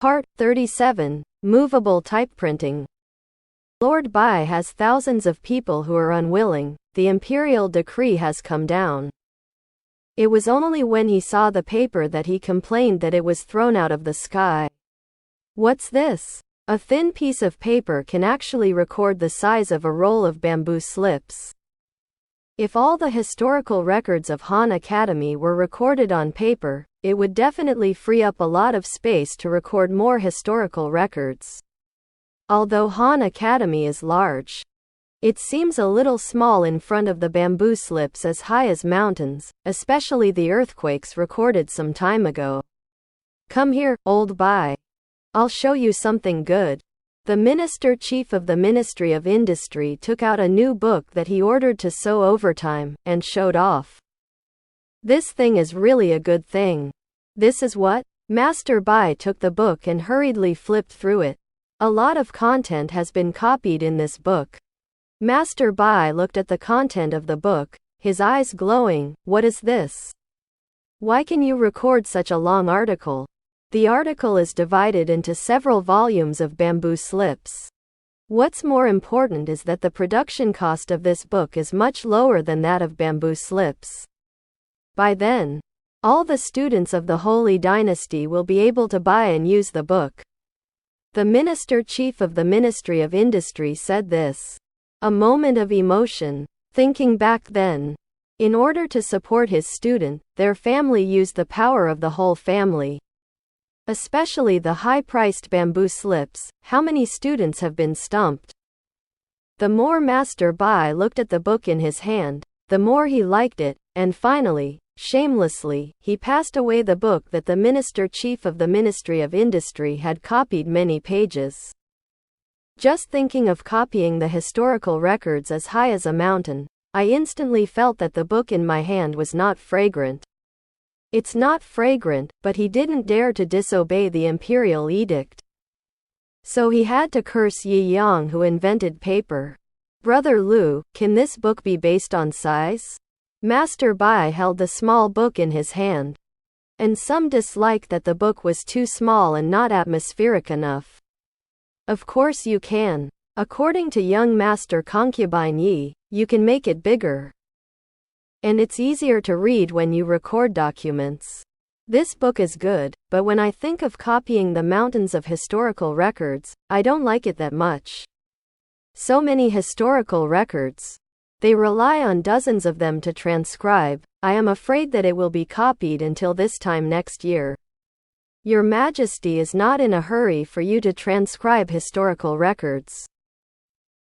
Part 37, Movable Typeprinting. Lord Bai has thousands of people who are unwilling. The imperial decree has come down. It was only when he saw the paper that he complained that it was thrown out of the sky. What's this? A thin piece of paper can actually record the size of a roll of bamboo slips. If all the historical records of Han Academy were recorded on paper, it would definitely free up a lot of space to record more historical records. Although Han Academy is large, it seems a little small in front of the bamboo slips as high as mountains, especially the earthquakes recorded some time ago. Come here, old Bai. I'll show you something good. The minister-chief of the Ministry of Industry took out a new book that he ordered to sew overtime, and showed off. This thing is really a good thing. This is what? Master Bai took the book and hurriedly flipped through it. A lot of content has been copied in this book. Master Bai looked at the content of the book, his eyes glowing. What is this? Why can you record such a long article? The article is divided into several volumes of bamboo slips. What's more important is that the production cost of this book is much lower than that of bamboo slips. By then, all the students of the Holy Dynasty will be able to buy and use the book. The minister-chief of the Ministry of Industry said this. A moment of emotion. Thinking back then, in order to support his student, their family used the power of the whole family. Especially the high-priced bamboo slips. How many students have been stumped? The more Master Bai looked at the book in his hand, the more he liked it, and finally, shamelessly, he passed away the book that the minister-chief of the Ministry of Industry had copied many pages. Just thinking of copying the historical records as high as a mountain, I instantly felt that the book in my hand was not fragrant. It's not fragrant, but he didn't dare to disobey the imperial edict. So he had to curse Yi Yang, who invented paper. Brother Lu, can this book be based on size? Master Bai held the small book in his hand. And some disliked that the book was too small and not atmospheric enough. Of course you can. According to young Master Concubine Yi, you can make it bigger. And it's easier to read when you record documents. This book is good, but when I think of copying the mountains of historical records, I don't like it that much. So many historical records. They rely on dozens of them to transcribe. I am afraid that it will be copied until this time next year. Your Majesty is not in a hurry for you to transcribe historical records.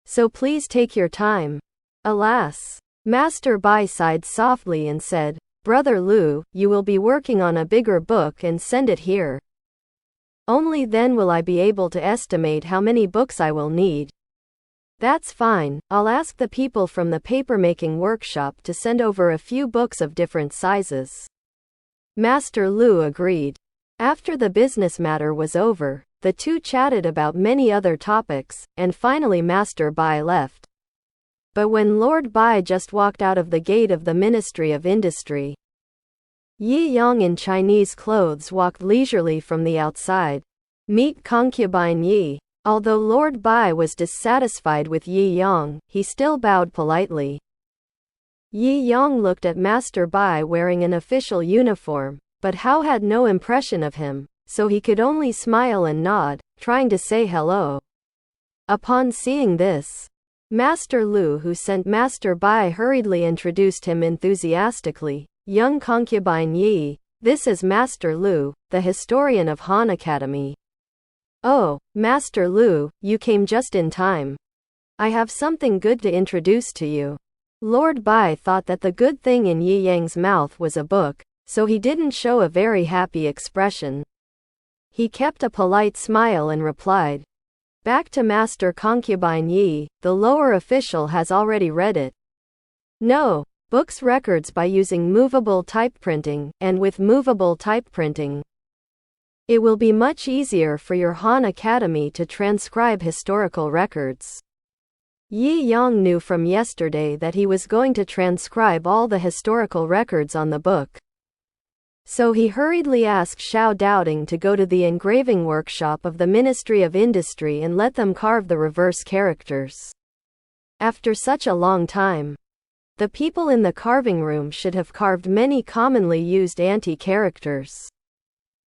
So please take your time. Alas. Master Bai sighed softly and said, Brother Lu, you will be working on a bigger book and send it here. Only then will I be able to estimate how many books I will need. That's fine, I'll ask the people from the papermaking workshop to send over a few books of different sizes. Master Lu agreed. After the business matter was over, the two chatted about many other topics, and finally Master Bai left. But when Lord Bai just walked out of the gate of the Ministry of Industry, Yi Yang in Chinese clothes walked leisurely from the outside. Meet Concubine Yi. Although Lord Bai was dissatisfied with Yi Yang, he still bowed politely. Yi Yang looked at Master Bai wearing an official uniform, but Hao had no impression of him, so he could only smile and nod, trying to say hello. Upon seeing this, Master Lu, who sent Master Bai, hurriedly introduced him enthusiastically. Young Concubine Yi, this is Master Lu, the historian of Han Academy. Oh, Master Lu, you came just in time. I have something good to introduce to you. Lord Bai thought that the good thing in Yi Yang's mouth was a book, so he didn't show a very happy expression. He kept a polite smile and replied. Back to Master Concubine Yi, the lower official has already read it. No, books records by using movable typeprinting, and with movable typeprinting, it will be much easier for your Han Academy to transcribe historical records. Yi Yang knew from yesterday that he was going to transcribe all the historical records on the book. So he hurriedly asked Xiao Doubting to go to the engraving workshop of the Ministry of Industry and let them carve the reverse characters. After such a long time, the people in the carving room should have carved many commonly used anti-characters.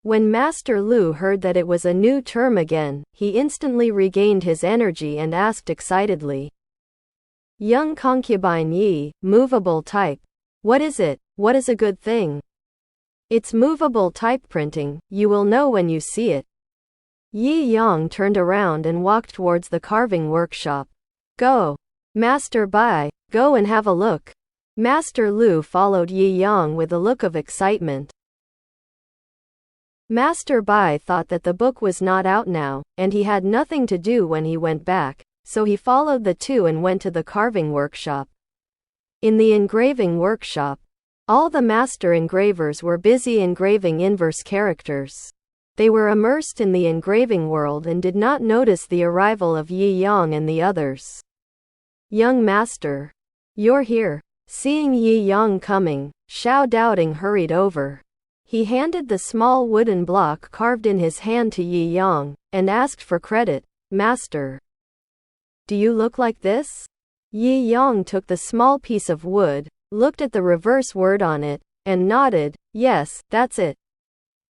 When Master Lu heard that it was a new term again, he instantly regained his energy and asked excitedly, "Young concubine Yi, movable type. What is it? What is a good thing?" "It's movable type printing, you will know when you see it." Yi Yang turned around and walked towards the carving workshop. "Go, Master Bai, go and have a look." Master Lu followed Yi Yang with a look of excitement. Master Bai thought that the book was not out now, and he had nothing to do when he went back, so he followed the two and went to the carving workshop. In the engraving workshop, all the master engravers were busy engraving inverse characters. They were immersed in the engraving world and did not notice the arrival of Yi Yang and the others. "Young master, you're here." Seeing Yi Yang coming, Xiao Doubting hurried over. He handed the small wooden block carved in his hand to Yi Yang, and asked for credit. "Master, do you look like this?" Yi Yang took the small piece of wood, looked at the reverse word on it, and nodded. "Yes, that's it."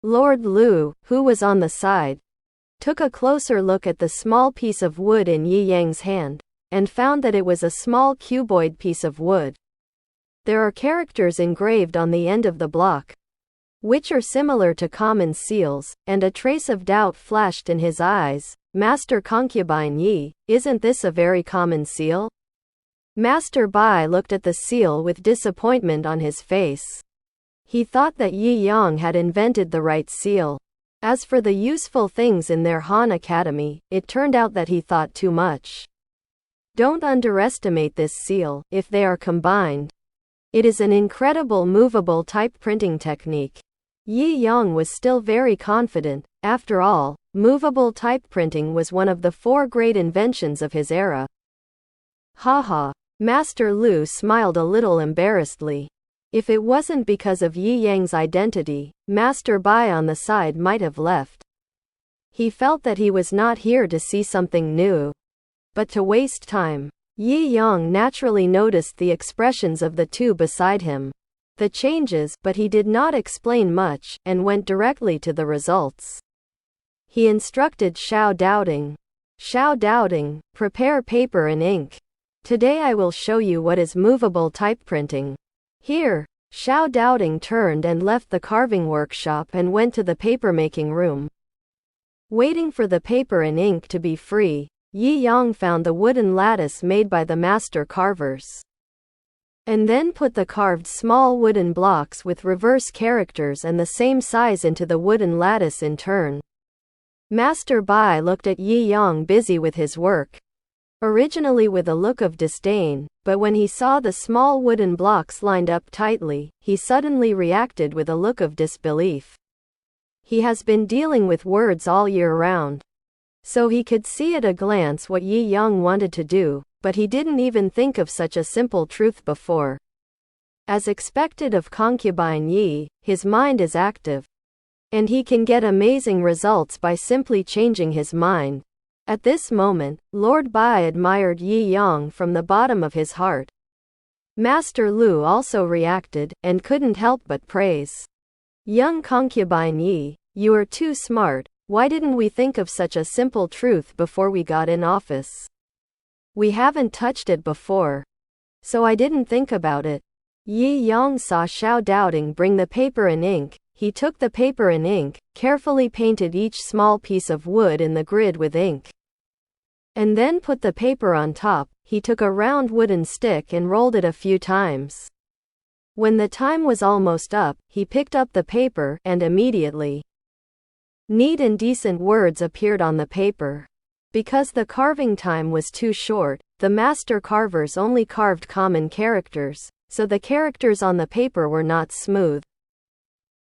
Lord Lu, who was on the side, took a closer look at the small piece of wood in Yi Yang's hand, and found that it was a small cuboid piece of wood. There are characters engraved on the end of the block, which are similar to common seals, and a trace of doubt flashed in his eyes. "Master Concubine Yi, isn't this a very common seal?" Master Bai looked at the seal with disappointment on his face. He thought that Yi Yang had invented the right seal. As for the useful things in their Han Academy, it turned out that he thought too much. Don't underestimate this seal, if they are combined. It is an incredible movable type printing technique. Yi Yang was still very confident. After all, movable type printing was one of the 4 great inventions of his era. Haha. Master Lu smiled a little embarrassedly. If it wasn't because of Yi Yang's identity, Master Bai on the side might have left. He felt that he was not here to see something new, but to waste time. Yi Yang naturally noticed the expressions of the two beside him, the changes, but he did not explain much, and went directly to the results. He instructed Xiao Doubting. "Xiao Doubting, prepare paper and ink. Today I will show you what is movable type printing." "Here." Xiao Doubting turned and left the carving workshop and went to the papermaking room. Waiting for the paper and ink to be free, Yi Yang found the wooden lattice made by the master carvers, and then put the carved small wooden blocks with reverse characters and the same size into the wooden lattice in turn. Master Bai looked at Yi Yang busy with his work, originally with a look of disdain, but when he saw the small wooden blocks lined up tightly, he suddenly reacted with a look of disbelief. He has been dealing with words all year round, so he could see at a glance what Yi Yang wanted to do, but he didn't even think of such a simple truth before. As expected of Concubine Yi, his mind is active, and he can get amazing results by simply changing his mind. At this moment, Lord Bai admired Yi Yang from the bottom of his heart. Master Lu also reacted, and couldn't help but praise. "Young concubine Yi, you are too smart. Why didn't we think of such a simple truth before we got in office? We haven't touched it before, so I didn't think about it." Yi Yang saw Xiao Doubting bring the paper and ink. He took the paper and ink, carefully painted each small piece of wood in the grid with ink, and then put the paper on top. He took a round wooden stick and rolled it a few times. When the time was almost up, he picked up the paper, and immediately, neat and decent words appeared on the paper. Because the carving time was too short, the master carvers only carved common characters, so the characters on the paper were not smooth.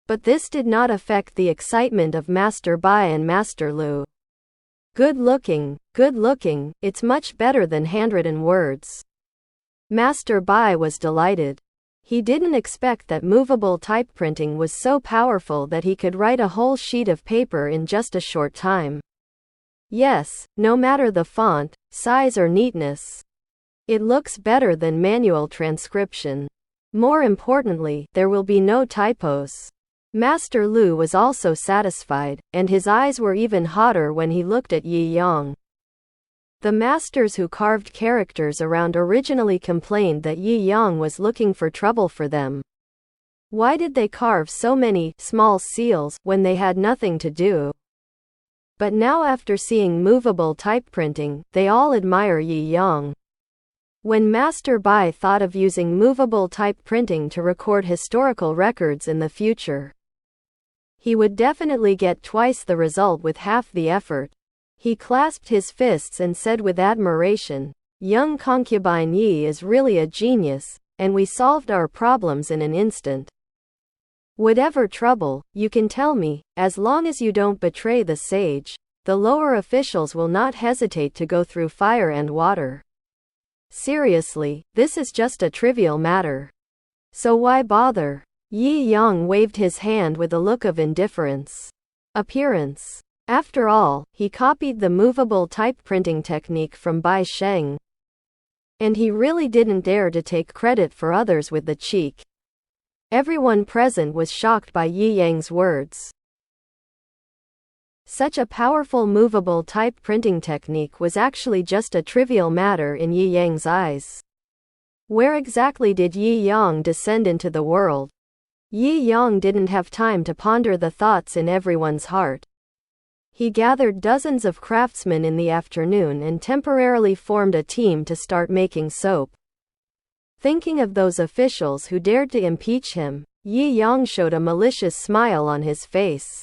But this did not affect the excitement of Master Bai and Master Lu. Good looking, it's much better than handwritten words." Master Bai was delighted. He didn't expect that movable type printing was so powerful that he could write a whole sheet of paper in just a short time. Yes, no matter the font, size or neatness, it looks better than manual transcription. More importantly, there will be no typos. Master Lu was also satisfied, and his eyes were even hotter when he looked at Yi Yang. The masters who carved characters around originally complained that Yi Yang was looking for trouble for them. Why did they carve so many small seals when they had nothing to do? But now, after seeing movable type printing, they all admire Yi Yang. When Master Bai thought of using movable type printing to record historical records in the future, he would definitely get twice the result with half the effort. He clasped his fists and said with admiration, "Young concubine Yi is really a genius, and we solved our problems in an instant. Whatever trouble, you can tell me, as long as you don't betray the sage. The lower officials will not hesitate to go through fire and water. Seriously, this is just a trivial matter. So why bother?" Yi Yang waved his hand with a look of indifference. Appearance. After all, he copied the movable type printing technique from Bai Sheng. And he really didn't dare to take credit for others with the cheek. Everyone present was shocked by Yi Yang's words. Such a powerful movable type printing technique was actually just a trivial matter in Yi Yang's eyes. Where exactly did Yi Yang descend into the world? Yi Yang didn't have time to ponder the thoughts in everyone's heart. He gathered dozens of craftsmen in the afternoon and temporarily formed a team to start making soap. Thinking of those officials who dared to impeach him, Yi Yang showed a malicious smile on his face.